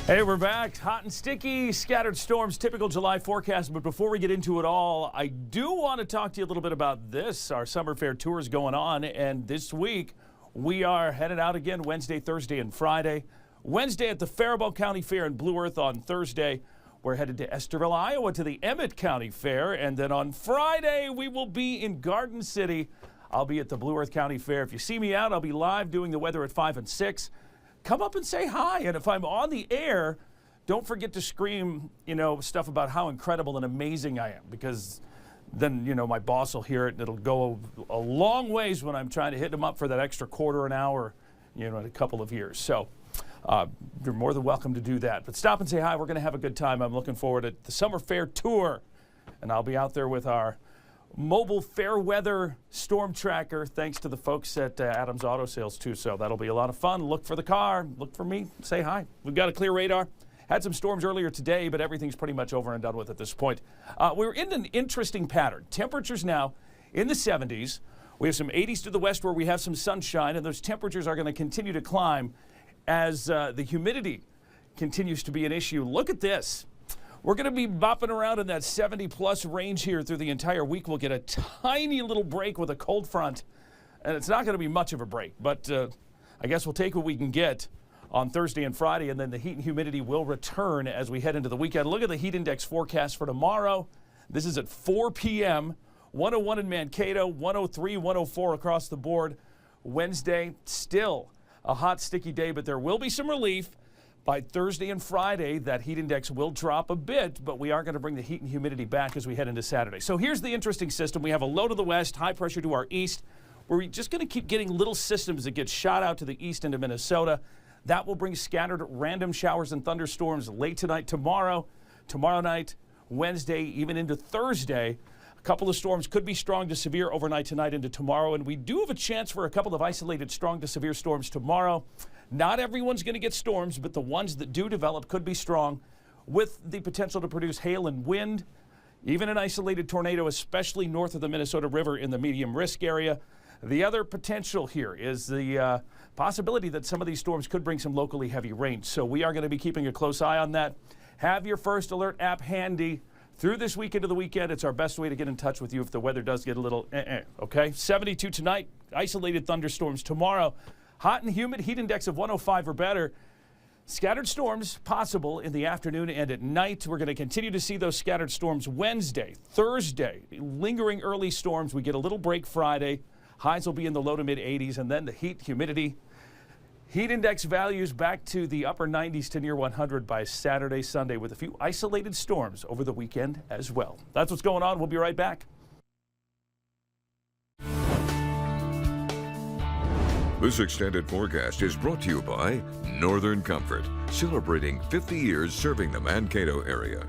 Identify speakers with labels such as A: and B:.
A: Hey, we're back. Hot and sticky, scattered storms, typical July forecast. But before we get into it all, I do want to talk to you a little bit about this. Our summer fair tour is going on, and this week we are headed out again Wednesday, Thursday, and Friday. Wednesday at the Faribault County Fair in Blue Earth. On Thursday, we're headed to Esterville, Iowa to the Emmett County Fair. And then on Friday, we will be in Garden City. I'll be at the Blue Earth County Fair. If you see me out, I'll be live doing the weather at 5 and 6. Come up and say hi. And if I'm on the air, don't forget to scream, stuff about how incredible and amazing I am, because then, my boss will hear it and it'll go a long ways when I'm trying to hit him up for that extra quarter an hour, in a couple of years. So you're more than welcome to do that. But stop and say hi. We're going to have a good time. I'm looking forward to the Summer Fair Tour. And I'll be out there with our mobile fair weather storm tracker, thanks to the folks at Adams Auto Sales, too. So that'll be a lot of fun. Look for the car. Look for me. Say hi. We've got a clear radar. Had some storms earlier today, but everything's pretty much over and done with at this point. We're in an interesting pattern. Temperatures now in the 70s. We have some 80s to the west where we have some sunshine, and those temperatures are going to continue to climb as the humidity continues to be an issue. Look at this. We're going to be bopping around in that 70-plus range here through the entire week. We'll get a tiny little break with a cold front, and it's not going to be much of a break, but I guess we'll take what we can get on Thursday and Friday, and then the heat and humidity will return as we head into the weekend. Look at the heat index forecast for tomorrow. This is at 4 p.m., 101 in Mankato, 103, 104 across the board. Wednesday, still a hot, sticky day, but there will be some relief. By Thursday and Friday, that heat index will drop a bit, but we are going to bring the heat and humidity back as we head into Saturday. So here's the interesting system. We have a low to the west, high pressure to our east. We're just going to keep getting little systems that get shot out to the east into Minnesota. That will bring scattered random showers and thunderstorms late tonight, tomorrow night, Wednesday, even into Thursday. A couple of storms could be strong to severe overnight tonight into tomorrow, and we do have a chance for a couple of isolated strong to severe storms tomorrow. Not everyone's going to get storms, but the ones that do develop could be strong, with the potential to produce hail and wind, even an isolated tornado, especially north of the Minnesota River in the medium risk area. The other potential here is the possibility that some of these storms could bring some locally heavy rain. So we are going to be keeping a close eye on that. Have your First Alert app handy through this week into the weekend. It's our best way to get in touch with you if the weather does get a little okay? 72 tonight, isolated thunderstorms tomorrow. Hot and humid, heat index of 105 or better. Scattered storms possible in the afternoon and at night. We're going to continue to see those scattered storms Wednesday, Thursday, lingering early storms. We get a little break Friday. Highs will be in the low to mid 80s, and then the heat, humidity. Heat index values back to the upper 90s to near 100 by Saturday, Sunday, with a few isolated storms over the weekend as well. That's what's going on. We'll be right back.
B: This extended forecast is brought to you by Northern Comfort, celebrating 50 years serving the Mankato area.